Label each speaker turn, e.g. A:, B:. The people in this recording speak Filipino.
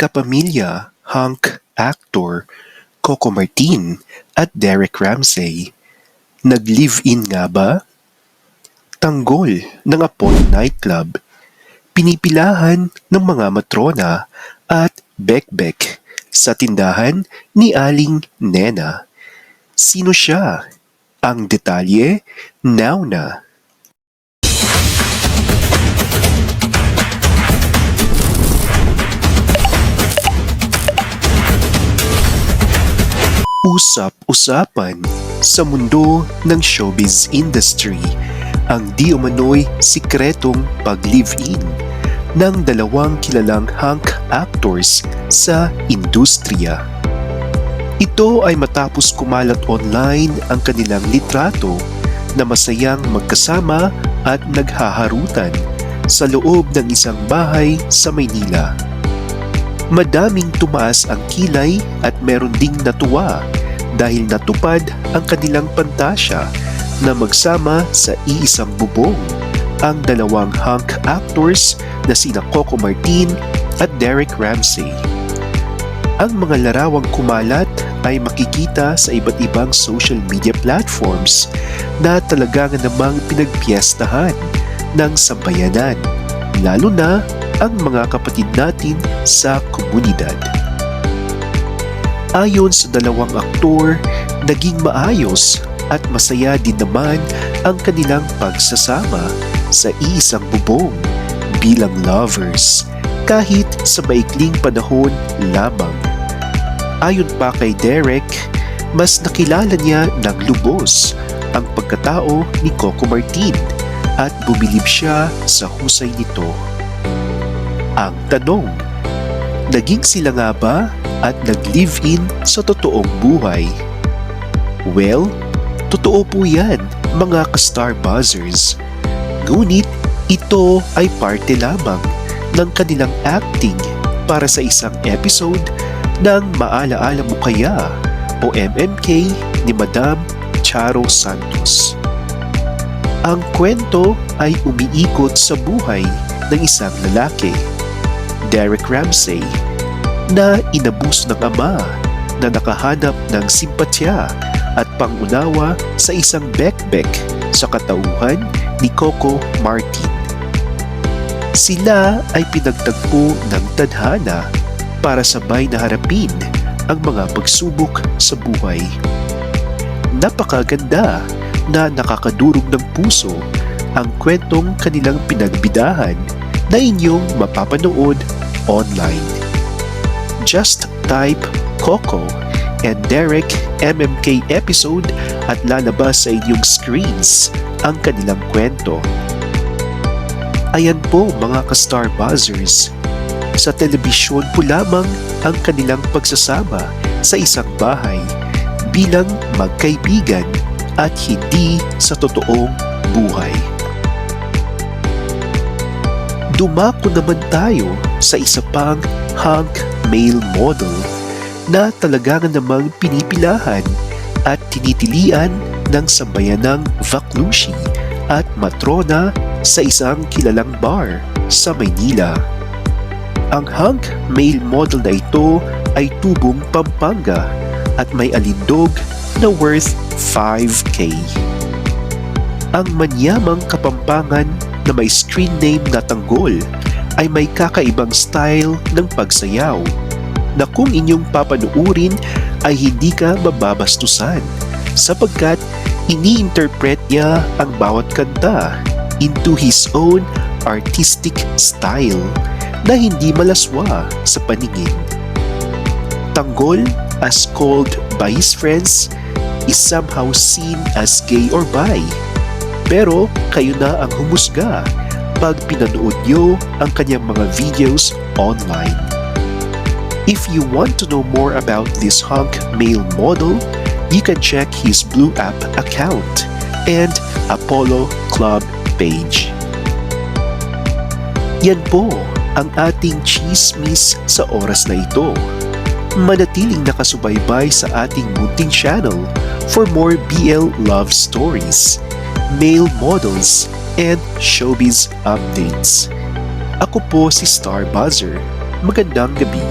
A: magkapamilya hunk actor Coco Martin at Derek Ramsey. Nag-live-in nga ba? Tanggol ng Apollo Nightclub. Pinipilahan ng mga matrona at bekbek sa tindahan ni Aling Nena. Sino siya? Ang detalye, now na. Usap-usapan sa mundo ng showbiz industry ang di umano'y sikretong pag-live-in ng dalawang kilalang hunk actors sa industriya. Ito ay matapos kumalat online ang kanilang litrato na masayang magkasama at naghaharutan sa loob ng isang bahay sa Maynila. Madaming tumaas ang kilay at meron ding natuwa dahil natupad ang kanilang pantasya na magsama sa iisang bubong ang dalawang hunk actors na sina Coco Martin at Derek Ramsey. Ang mga larawang kumalat ay makikita sa iba't ibang social media platforms na talaga namang pinagpiestahan ng sambayanan, lalo na ang mga kapatid natin sa komunidad. Ayon sa dalawang aktor, naging maayos at masaya din naman ang kanilang pagsasama sa iisang bubong bilang lovers kahit sa maikling panahon lamang. Ayon pa kay Derek, mas nakilala niya ng lubos ang pagkatao ni Coco Martin at bumilib siya sa husay nito. Ang tanong, naging sila nga ba at nag-live-in sa totoong buhay? Well, totoo po yan mga ka-Star Buzzers. Ngunit ito ay parte lamang ng kanilang acting para sa isang episode ng Maalaala Mo Kaya o MMK ni Madam Charo Santos. Ang kwento ay umiikot sa buhay ng isang lalaki, Derek Ramsey, na inabus ng ama na nakahanap ng simpatya at pangunawa sa isang bekbek sa katauhan ni Coco Martin. Sila ay pinagtagpo ng tadhana para sabay na harapin ang mga pagsubok sa buhay. Napakaganda na nakakadurog ng puso ang kwentong kanilang pinagbidahan na inyong mapapanood online. Just type Coco and Derek MMK episode at lalabas sa inyong screens ang kanilang kwento. Ayan po mga ka-Star Buzzers, sa telebisyon po lamang ang kanilang pagsasama sa isang bahay bilang magkaibigan at hindi sa totoong buhay. Dumako naman tayo sa isa pang hunk male model na talaga namang pinipilahan at tinitilian ng sambayanang Vaclusi at matrona sa isang kilalang bar sa Maynila. Ang hunk male model na ito ay tubong Pampanga at may alindog na worth 5K. Ang manyamang Kapampangan na may screen name na Tanggol ay may kakaibang style ng pagsayaw na kung inyong papanuurin ay hindi ka mababastusan sapagkat ini-interpret niya ang bawat kanta into his own artistic style na hindi malaswa sa paningin. Tanggol, as called by his friends, is somehow seen as gay or bi. Pero kayo na ang humusga pag pinanood nyo ang kanyang mga videos online. If you want to know more about this hunk male model, you can check his Blue App account and Apollo Club page. Yan po ang ating chismis sa oras na ito. Manatiling nakasubaybay sa ating munting channel for more BL love stories, male models, and showbiz updates. Ako po si Star Buzzer. magandang gabi.